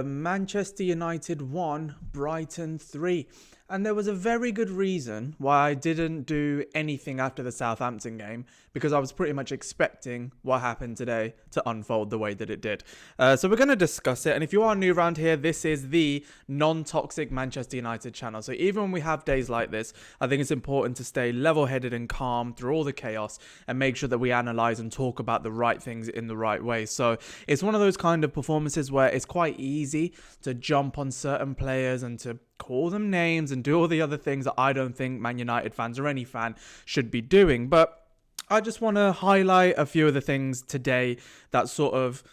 Manchester United 1, Brighton 3. And there was a very good reason why I didn't do anything after the Southampton game, because I was pretty much expecting what happened today to unfold the way that it did. So we're going to discuss it. And if you are new around here, this is the non-toxic Manchester United channel. So even when we have days like this, I think it's important to stay level-headed and calm through all the chaos and make sure that we analyze and talk about the right things in the right way. So it's one of those kind of performances where it's quite easy to jump on certain players and to call them names and do all the other things that I don't think Man United fans or any fan should be doing. But I just want to highlight a few of the things today that sort of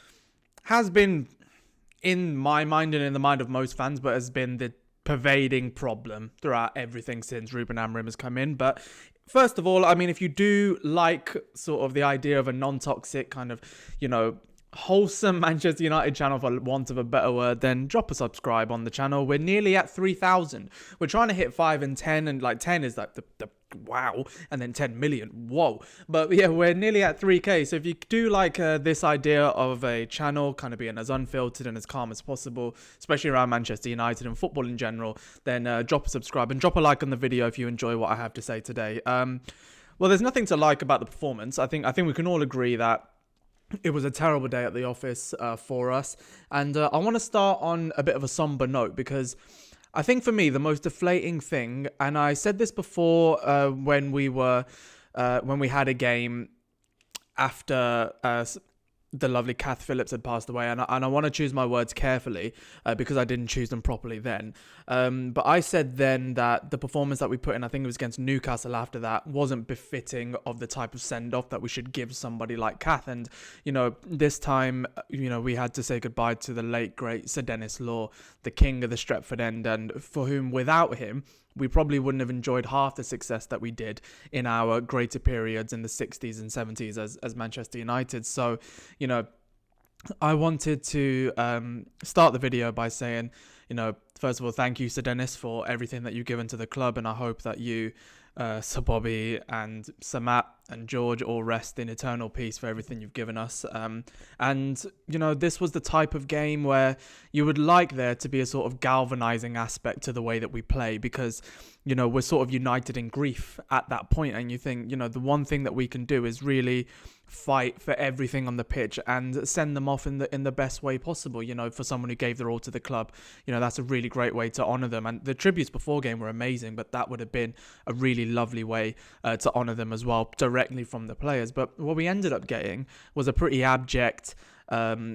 has been in my mind and in the mind of most fans, but has been the pervading problem throughout everything since Ruben Amorim has come in. But first of all, I mean, if you do like sort of the idea of a non-toxic kind of, wholesome Manchester United channel, for want of a better word, then drop a subscribe on the channel. We're nearly at 3,000. We're trying to hit 5 and 10, and like 10 is like the wow, and then 10 million, whoa. But yeah, we're nearly at 3k. So if you do like this idea of a channel kind of being as unfiltered and as calm as possible, especially around Manchester United and football in general, then drop a subscribe and drop a like on the video if you enjoy what I have to say today. Well, there's nothing to like about the performance. I think we can all agree that it was a terrible day at the office for us. And I want to start on a bit of a somber note, because I think for me, the most deflating thing, and I said this before when we had a game after the lovely Kath Phillips had passed away, and I want to choose my words carefully because I didn't choose them properly then. But I said then that the performance that we put in, I think it was against Newcastle after that, wasn't befitting of the type of send-off that we should give somebody like Kath. And, this time, we had to say goodbye to the late, great Sir Dennis Law, the king of the Stretford end, and for whom, without him, we probably wouldn't have enjoyed half the success that we did in our greater periods in the 60s and 70s as Manchester United. So, I wanted to start the video by saying, first of all, thank you, Sir Dennis, for everything that you've given to the club. And I hope that you, Sir Bobby and Sir Matt and George all rest in eternal peace for everything you've given us. And, this was the type of game where you would like there to be a sort of galvanizing aspect to the way that we play, because, we're sort of united in grief at that point. And you think, the one thing that we can do is really fight for everything on the pitch and send them off in the best way possible. For someone who gave their all to the club, that's a really great way to honor them. And the tributes before game were amazing, but that would have been a really lovely way to honor them as well, directly from the players. But what we ended up getting was a pretty abject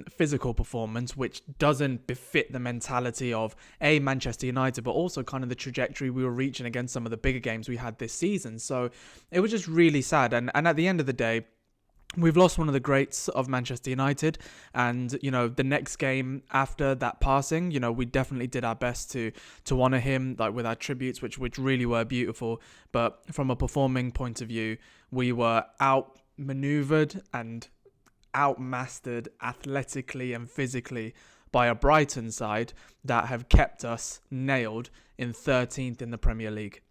physical performance, which doesn't befit the mentality of Manchester United, but also kind of the trajectory we were reaching against some of the bigger games we had this season. So it was just really sad. And at the end of the day, we've lost one of the greats of Manchester United, and the next game after that passing, we definitely did our best to honor him, like with our tributes, which really were beautiful. But from a performing point of view, we were outmaneuvered and outmastered athletically and physically by a Brighton side that have kept us nailed in 13th in the Premier League,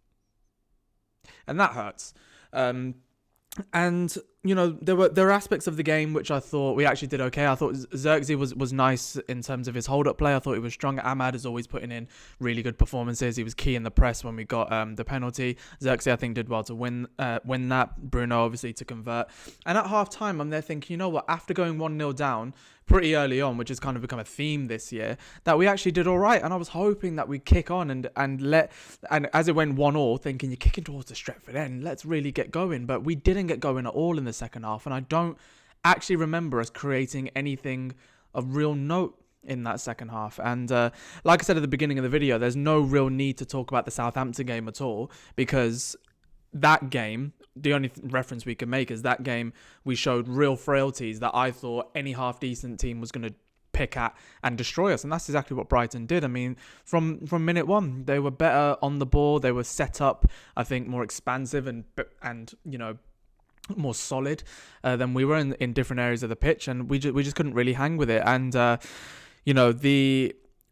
and that hurts. And there were aspects of the game which I thought we actually did okay. I thought Xerxes was nice in terms of his hold-up play. I thought he was strong. Ahmad is always putting in really good performances. He was key in the press when we got the penalty. Xerxes, I think, did well to win that. Bruno, obviously, to convert. And at half-time, I'm there thinking, you know what? After going 1-0 down pretty early on, which has kind of become a theme this year, that we actually did all right. And I was hoping that we'd kick on and as it went 1-1, thinking you're kicking towards the Stretford end, let's really get going. But we didn't get going at all in the second half, and I don't actually remember us creating anything of real note in that second half. And like I said at the beginning of the video, there's no real need to talk about the Southampton game at all, because that game, the only reference we can make is that game we showed real frailties that I thought any half-decent team was going to pick at and destroy us. And that's exactly what Brighton did. I mean, from minute one, they were better on the ball. They were set up, I think, more expansive and more solid than we were in different areas of the pitch. And we just couldn't really hang with it. And,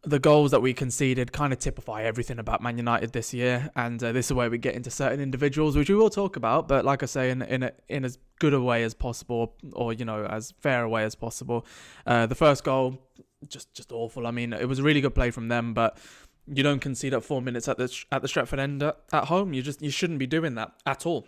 the goals that we conceded kind of typify everything about Man United this year, and this is where we get into certain individuals, which we will talk about. But like I say, in as good a way as possible, or as fair a way as possible. The first goal, just awful. I mean, it was a really good play from them, but you don't concede at 4 minutes at the Stretford end at home. You shouldn't be doing that at all.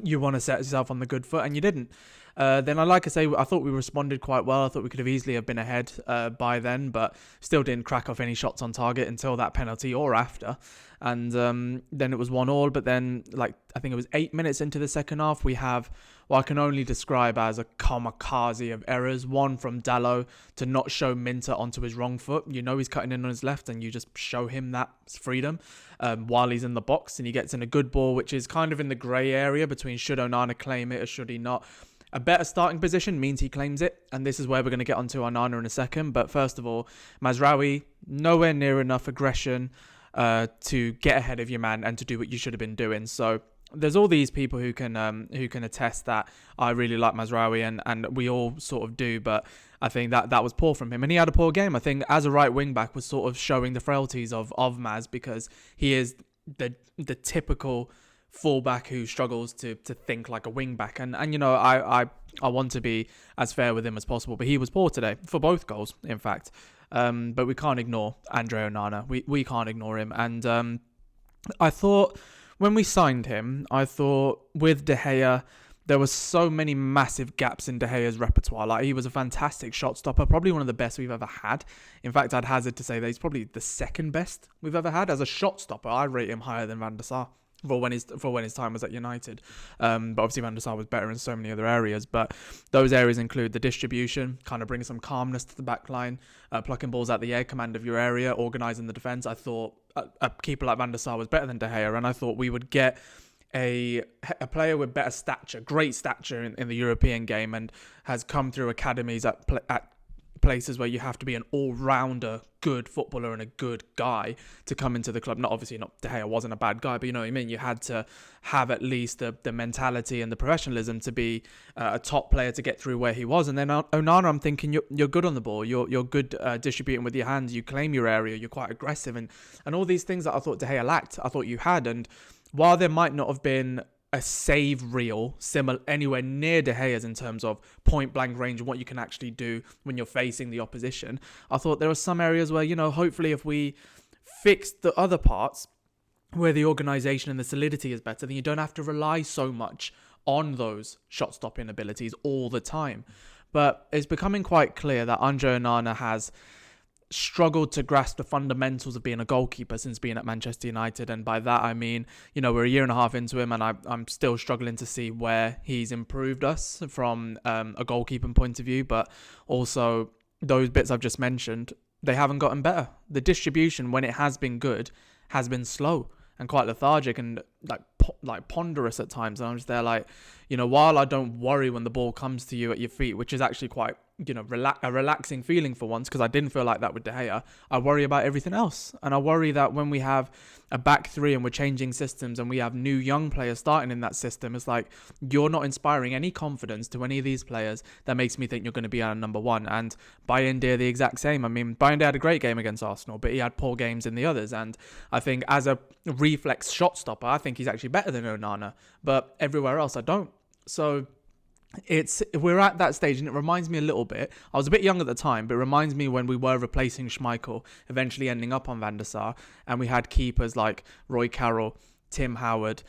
You want to set yourself on the good foot, and you didn't. Then, I thought we responded quite well. I thought we could have easily have been ahead by then, but still didn't crack off any shots on target until that penalty or after. And then it was 1-1. But then, I think it was 8 minutes into the second half, we have what I can only describe as a kamikaze of errors. One from Dalot to not show Minter onto his wrong foot. He's cutting in on his left, and you just show him that freedom while he's in the box, and he gets in a good ball, which is kind of in the grey area between should Onana claim it or should he not. A better starting position means he claims it, and this is where we're going to get onto Onana in a second. But first of all, Mazraoui, nowhere near enough aggression to get ahead of your man and to do what you should have been doing. So there's all these people who can attest that I really like Mazraoui, and we all sort of do, but I think that was poor from him, and he had a poor game. I think as a right wing back was sort of showing the frailties of Maz, because he is the typical fullback who struggles to think like a wing back, and I want to be as fair with him as possible, but he was poor today for both goals, in fact. But we can't ignore Andre Onana. We can't ignore him, and I thought when we signed him, I thought with De Gea, there were so many massive gaps in De Gea's repertoire. Like, he was a fantastic shot stopper, probably one of the best we've ever had. In fact, I'd hazard to say that he's probably the second best we've ever had as a shot stopper. I rate him higher than Van der Sar for when his time was at United. But obviously Van der Sar was better in so many other areas. But those areas include the distribution, kind of bringing some calmness to the back line, plucking balls out the air, command of your area, organising the defence. I thought a keeper like Van der Sar was better than De Gea, and I thought we would get a player with better stature, great stature in the European game, and has come through academies at places where you have to be an all-rounder, good footballer and a good guy to come into the club. Not De Gea wasn't a bad guy, but you know what I mean? You had to have at least the mentality and the professionalism to be a top player to get through where he was. And then Onana, I'm thinking you're good on the ball. You're good distributing with your hands. You claim your area. You're quite aggressive. And all these things that I thought De Gea lacked, I thought you had. And while there might not have been a save reel similar anywhere near De Gea's in terms of point blank range and what you can actually do when you're facing the opposition, I thought there were some areas where, hopefully if we fix the other parts where the organisation and the solidity is better, then you don't have to rely so much on those shot stopping abilities all the time. But it's becoming quite clear that Andre Onana has struggled to grasp the fundamentals of being a goalkeeper since being at Manchester United, and by that I mean, we're a year and a half into him, and I'm still struggling to see where he's improved us from a goalkeeping point of view, but also those bits I've just mentioned, they haven't gotten better. The distribution, when it has been good, has been slow and quite lethargic and like ponderous at times, and I'm just there while I don't worry when the ball comes to you at your feet, which is actually quite a relaxing feeling for once, because I didn't feel like that with De Gea, I worry about everything else. And I worry that when we have a back three and we're changing systems and we have new young players starting in that system, it's like you're not inspiring any confidence to any of these players that makes me think you're going to be our number one. And Bayindir the exact same. I mean, Bayindir had a great game against Arsenal, but he had poor games in the others. And I think as a reflex shot stopper, I think he's actually better than Onana, but everywhere else I don't. So we're at that stage, and it reminds me a little bit. I was a bit young at the time, but it reminds me when we were replacing Schmeichel, eventually ending up on Van der Sar, and we had keepers like Roy Carroll, Tim Howard,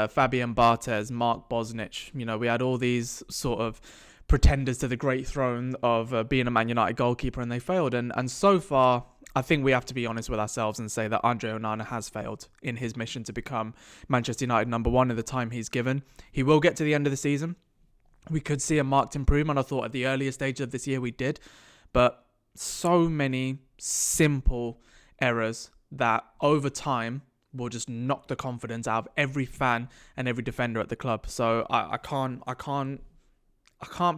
Fabian Barthez, Mark Bosnich. We had all these sort of pretenders to the great throne of being a Man United goalkeeper, and they failed. And so far, I think we have to be honest with ourselves and say that Andre Onana has failed in his mission to become Manchester United number one in the time he's given. He will get to the end of the season. We could see a marked improvement. I thought at the earlier stage of this year we did. But so many simple errors that over time will just knock the confidence out of every fan and every defender at the club. So I can't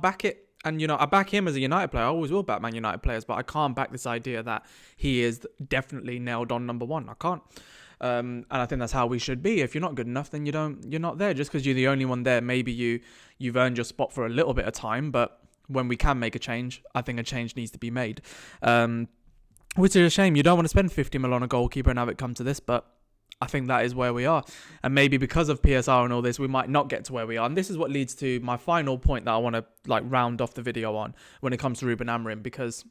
back it. And, I back him as a United player. I always will back Man United players, but I can't back this idea that he is definitely nailed on number one. I can't. And I think that's how we should be. If you're not good enough, then you're not there. Just because you're the only one there, maybe you've earned your spot for a little bit of time. But when we can make a change, I think a change needs to be made. which is a shame. You don't want to spend 50 mil on a goalkeeper and have it come to this, but I think that is where we are. And maybe because of PSR and all this, we might not get to where we are. And this is what leads to my final point that I want to round off the video on when it comes to Ruben Amorim, because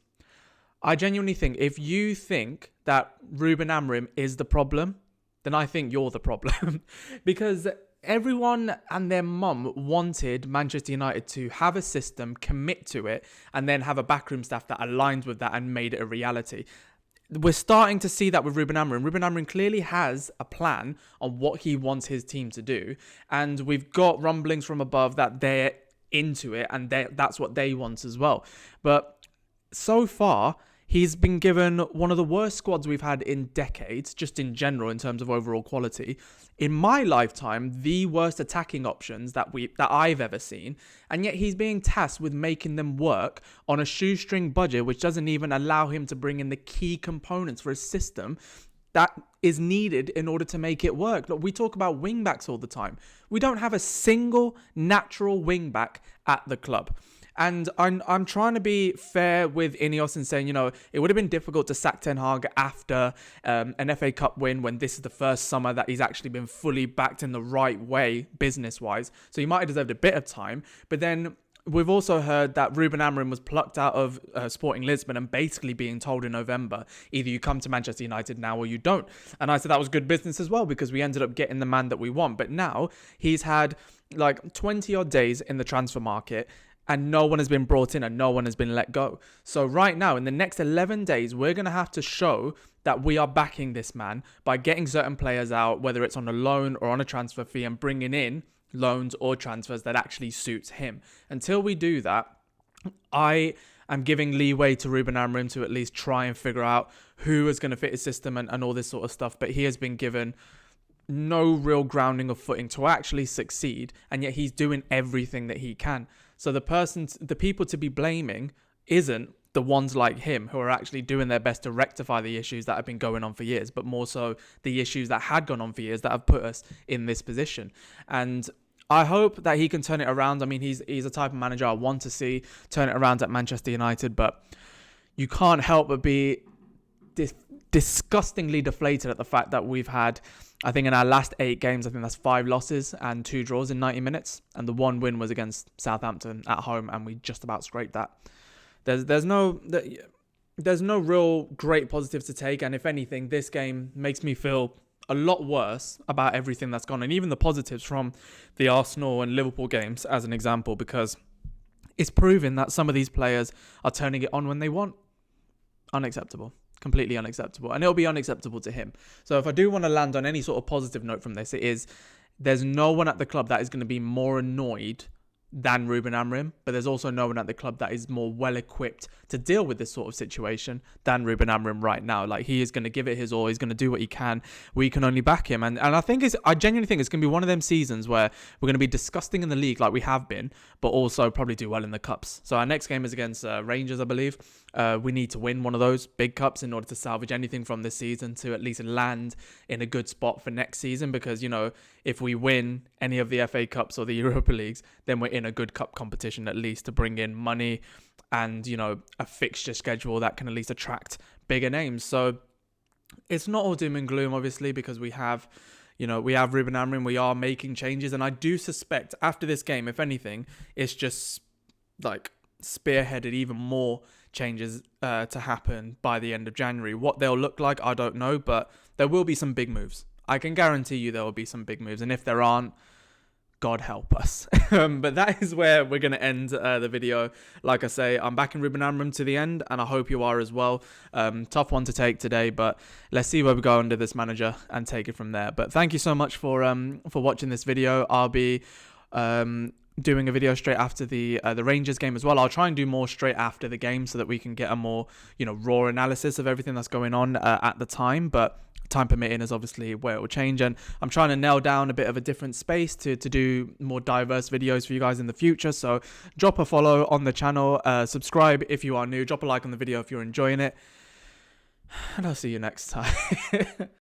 I genuinely think if you think that Ruben Amorim is the problem, then I think you're the problem. Because everyone and their mum wanted Manchester United to have a system, commit to it, and then have a backroom staff that aligns with that and made it a reality. We're starting to see that with Ruben Amorim. Ruben Amorim clearly has a plan on what he wants his team to do. And we've got rumblings from above that they're into it and that's what they want as well. But so far, he's been given one of the worst squads we've had in decades, just in general, in terms of overall quality. In my lifetime, the worst attacking options that I've ever seen. And yet he's being tasked with making them work on a shoestring budget, which doesn't even allow him to bring in the key components for a system that is needed in order to make it work. Look, we talk about wing-backs all the time. We don't have a single natural wing-back at the club. And I'm trying to be fair with Ineos and saying, it would have been difficult to sack Ten Hag after an FA Cup win when this is the first summer that he's actually been fully backed in the right way, business-wise. So he might have deserved a bit of time. But then we've also heard that Ruben Amorim was plucked out of Sporting Lisbon and basically being told in November, either you come to Manchester United now or you don't. And I said that was good business as well because we ended up getting the man that we want. But now he's had 20-odd days in the transfer market, and no one has been brought in and no one has been let go. So right now, in the next 11 days, we're going to have to show that we are backing this man by getting certain players out, whether it's on a loan or on a transfer fee, and bringing in loans or transfers that actually suits him. Until we do that, I am giving leeway to Ruben Amorim to at least try and figure out who is going to fit his system and all this sort of stuff. But he has been given no real grounding of footing to actually succeed, and yet he's doing everything that he can. So the people to be blaming isn't the ones like him who are actually doing their best to rectify the issues that have been going on for years, but more so the issues that had gone on for years that have put us in this position. And I hope that he can turn it around. I mean, he's a type of manager I want to see turn it around at Manchester United, but you can't help but be disgustingly deflated at the fact that we've had, I think in our last 8 games, I think that's 5 losses and 2 draws in 90 minutes. And the one win was against Southampton at home, and we just about scraped that. There's no real great positives to take. And if anything, this game makes me feel a lot worse about everything that's gone. And even the positives from the Arsenal and Liverpool games, as an example, because it's proven that some of these players are turning it on when they want. Unacceptable. Completely unacceptable. And it'll be unacceptable to him. So if I do want to land on any sort of positive note from this, it is there's no one at the club that is going to be more annoyed than Ruben Amorim, but there's also no one at the club that is more well-equipped to deal with this sort of situation than Ruben Amorim right now. He is going to give it his all. He's going to do what he can. We can only back him. And I genuinely think it's going to be one of them seasons where we're going to be disgusting in the league like we have been, but also probably do well in the cups. So our next game is against Rangers, I believe. We need to win one of those big cups in order to salvage anything from this season to at least land in a good spot for next season, because, if we win any of the FA Cups or the Europa Leagues, then we're in a good cup competition at least to bring in money and, a fixture schedule that can at least attract bigger names. So it's not all doom and gloom, obviously, because we have Ruben Amorim, we are making changes. And I do suspect after this game, if anything, it's just spearheaded even more changes to happen by the end of January. What they'll look like, I don't know, but there will be some big moves. I can guarantee you there will be some big moves. And if there aren't, God help us. But that is where we're going to end the video. Like I say, I'm backing Ruben Amorim to the end, and I hope you are as well. Tough one to take today, but let's see where we go under this manager and take it from there. But thank you so much for watching this video. I'll be doing a video straight after the Rangers game as well. I'll try and do more straight after the game so that we can get a more raw analysis of everything that's going on at the time. But time permitting is obviously where it will change, and I'm trying to nail down a bit of a different space to do more diverse videos for you guys in the future. So drop a follow on the channel, subscribe if you are new, drop a like on the video if you're enjoying it, and I'll see you next time.